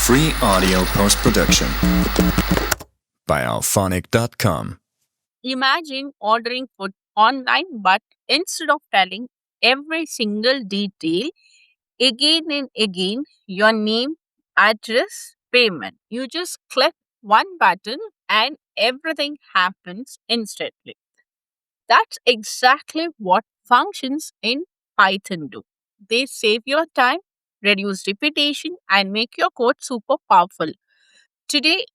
Free audio post-production by alphonic.com. Imagine ordering food online, but instead of telling every single detail again and again, your name, address, payment, you just click one button and everything happens instantly. That's exactly what functions in Python do. They save your time, reduce repetition, and make your code super powerful. Today,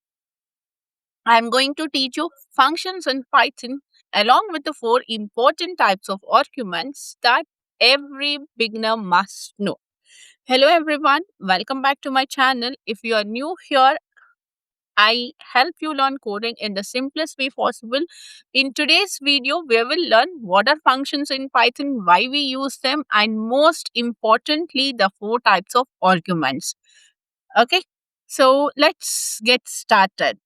I'm going to teach you functions in Python along with the four important types of arguments that every beginner must know. Hello everyone, welcome back to my channel. If you are new here, I help you learn coding in the simplest way possible. In today's video, we will learn what are functions in Python, why we use them, and most importantly, the four types of arguments. Okay, so let's get started.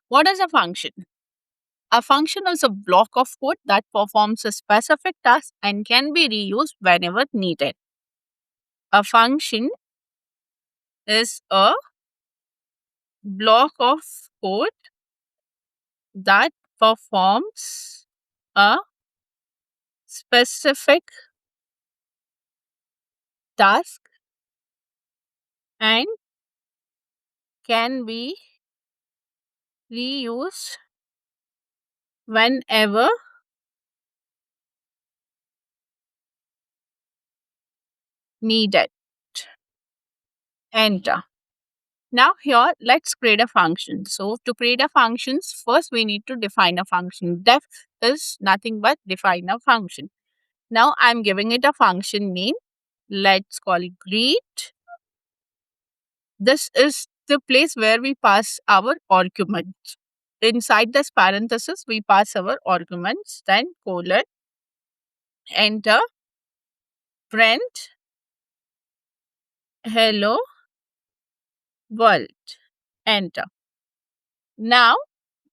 What is a function? A function is a block of code that performs a specific task and can be reused whenever needed. A function is a block of code that performs a specific task and can be reused whenever needed. Enter. Now here, let's create a function. So to create a function, first we need to define a function. Def is nothing but define a function. Now I'm giving it a function name. Let's call it greet. This is the place where we pass our arguments. Inside this parenthesis, we pass our arguments, then colon, enter, print, hello world, enter. Now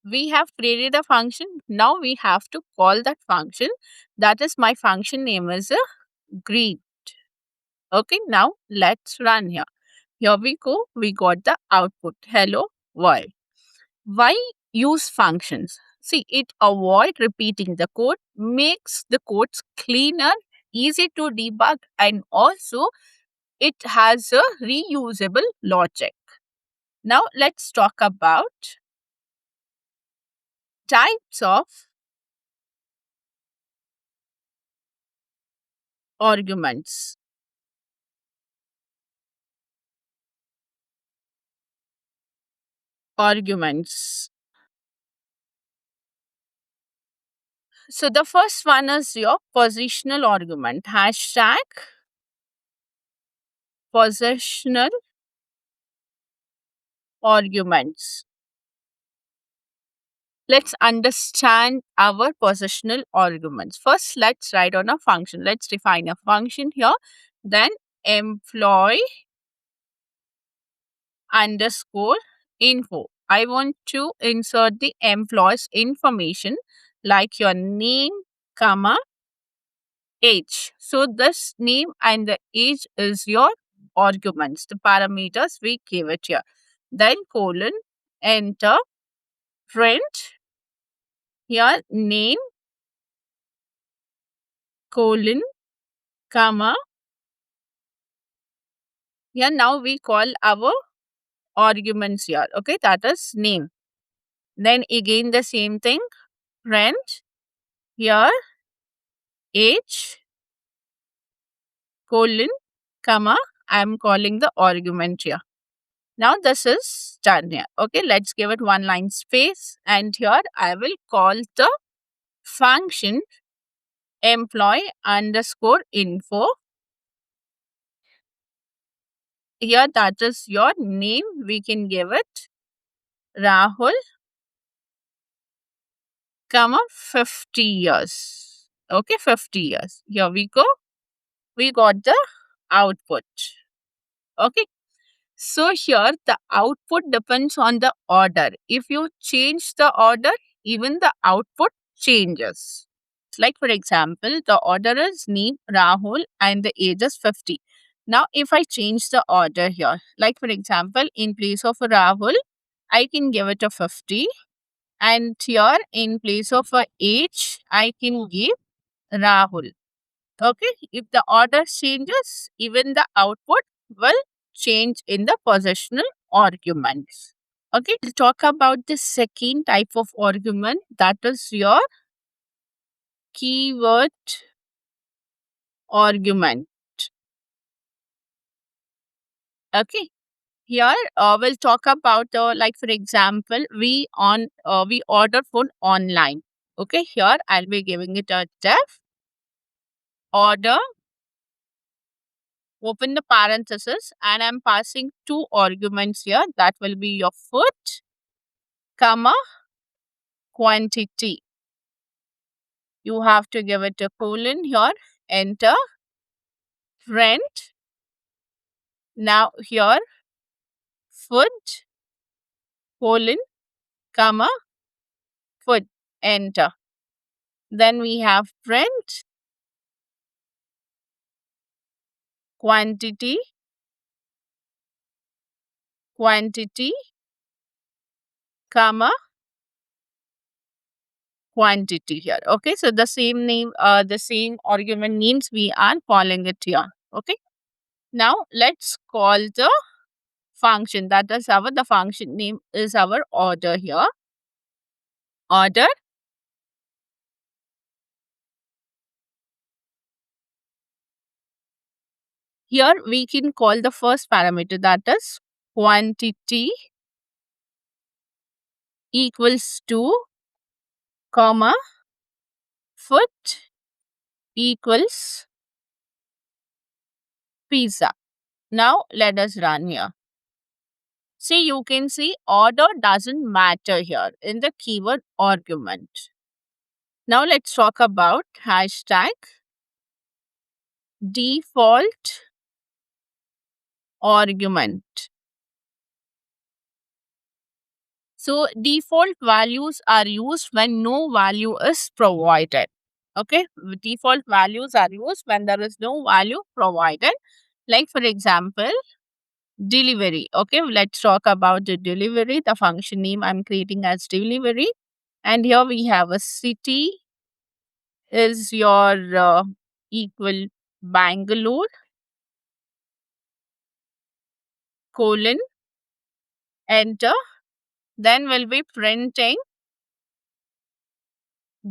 we have created a function. Now we have to call that function. That is my function name is a greet. Okay, now let's run here. Here we go. We got the output. Hello world. Why use functions? See, it avoid repeating the code, makes the codes cleaner, easy to debug, and also it has a reusable logic. Now let's talk about types of arguments. Arguments. So the first one is your positional argument. Hashtag positional arguments. Let's understand our positional arguments. First, let's write on a function. Let's define a function here. Then employee underscore info. I want to insert the employee's information like your name, comma, age. So this name and the age is your arguments, the parameters we give it here. Then colon, enter, print, here name, colon, comma. Here now we call our arguments here. Okay, that is name. Then again the same thing, print, here age, colon, comma. I am calling the argument here. Now this is done here. Okay, let's give it one line space and here I will call the function employee underscore info. Here that is your name. We can give it Rahul, comma 50 years. Okay, 50 years. Here we go. We got the output. Okay. So here the output depends on the order. If you change the order, even the output changes. Like for example, the order is name Rahul and the age is 50. Now, if I change the order here, like for example, in place of a Rahul, I can give it a 50. And here, in place of a H, I can give Rahul. Okay. If the order changes, even the output will change in the positional arguments. Okay. To talk about the second type of argument, that is your keyword argument. Okay. Here we'll talk about like for example, we order food online. Okay, here I'll be giving it a def order, open the parenthesis, and I'm passing two arguments here. That will be your food, comma, quantity. You have to give it a colon here, enter, rent. Now here, food, colon, comma, food, enter. Then we have rent, quantity, quantity, comma, quantity here. Okay, so the same name, the same argument names we are calling it here. Okay, now let's call the function. That is our the function name is our order here. Order. Here we can call the first parameter, that is quantity equals to comma foot equals pizza. Now let us run here. See, you can see order doesn't matter here in the keyword argument. Now let's talk about hashtag default argument. So default values are used when no value is provided. Okay, default values are used when there is no value provided. Like for example, delivery. Okay, let's talk about the delivery. The function name I'm creating as delivery. And here we have a city is your equal Bangalore, colon, enter. Then we'll be printing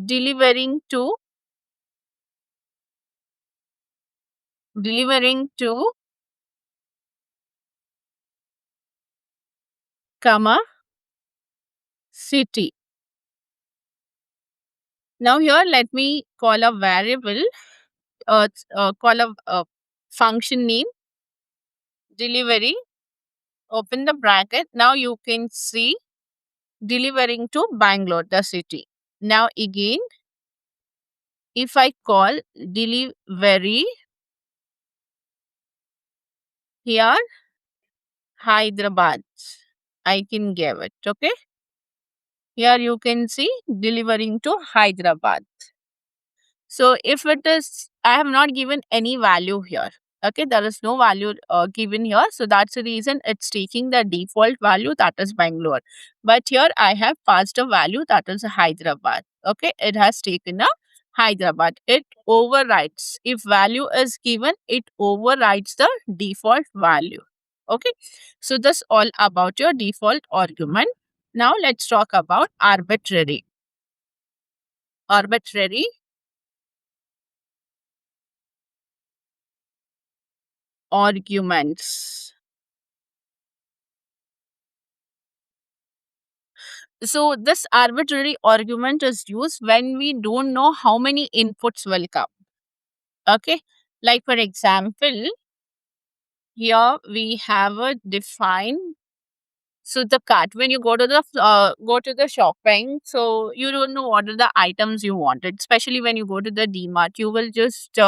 delivering to comma city. Now here let me call a variable, call a function name delivery, open the bracket. Now you can see delivering to Bangalore, the city. Now again, if I call delivery here Hyderabad, I can give it. Okay, here you can see delivering to Hyderabad. So if it is, I have not given any value here. Okay, there is no value given here. So that's the reason it's taking the default value, that is Bangalore. But here I have passed a value, that is Hyderabad. Okay, it has taken a Hyderabad. It overrides. If value is given, it overrides the default value. Okay, so that's all about your default argument. Now let's talk about arbitrary. Arbitrary arguments. So this arbitrary argument is used when we don't know how many inputs will come. Okay, like for example, here we have a define. So the cart, when you go to the shopping, so you don't know what are the items you wanted. Especially when you go to the DMart, you will just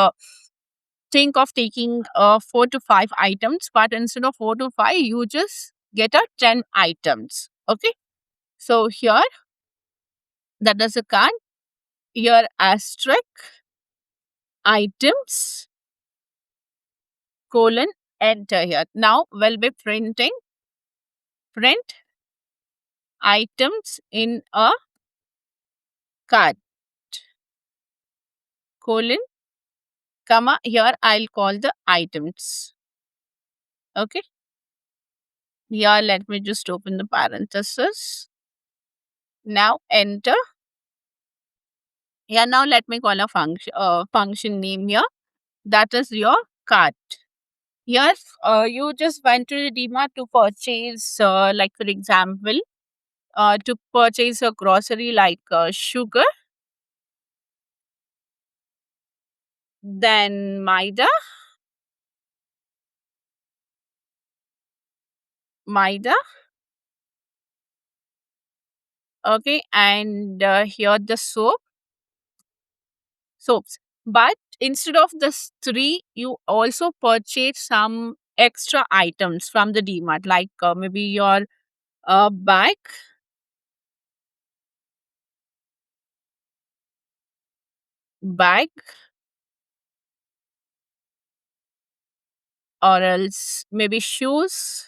think of taking 4 to 5 items, but instead of 4 to 5, you just get a 10 items. Okay, so here that is a card. Here asterisk items colon enter here. Now we'll be printing print items in a cart, colon, comma, here I'll call the items. Okay. Here, let me just open the parenthesis. Now enter. Yeah, now let me call a function name here. That is your cart. Here, you just went to the DMart to purchase, like for example, to purchase a grocery like sugar, then maida, okay, and here the soaps. But instead of this three, you also purchase some extra items from the DMart, like maybe your bag, bag, or else maybe shoes,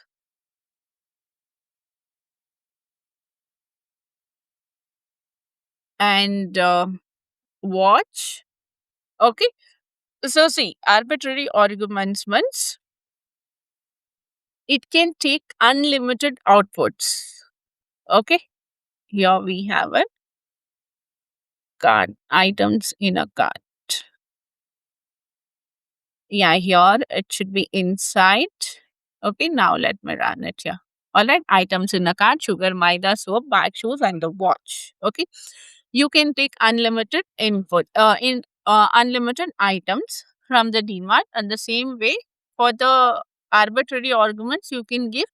and watch. Okay. So see, arbitrary arguments means it can take unlimited outputs. Okay. Here we have it. Card items in a cart. Yeah, here it should be inside. Okay, now let me run it here. All right, items in a cart: sugar, maida, soap, bag, shoes, and the watch. Okay, you can take unlimited input, in unlimited items from the DMart, and the same way for the arbitrary arguments, you can give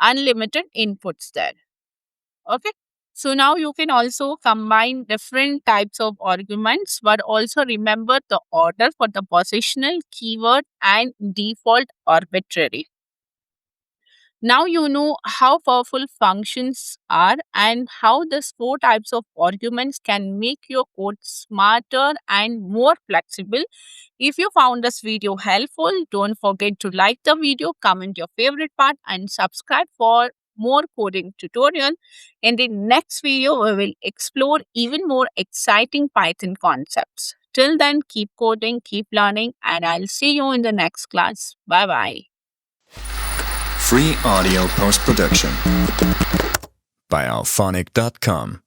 unlimited inputs there. Okay. So now you can also combine different types of arguments, but also remember the order for the positional, keyword, and default arbitrary. Now you know how powerful functions are and how these four types of arguments can make your code smarter and more flexible. If you found this video helpful, don't forget to like the video, comment your favorite part, and subscribe for more coding tutorial. In the next video, we will explore even more exciting Python concepts. Till then, keep coding, keep learning, and I'll see you in the next class. Bye bye. Free audio post production by alphonic.com.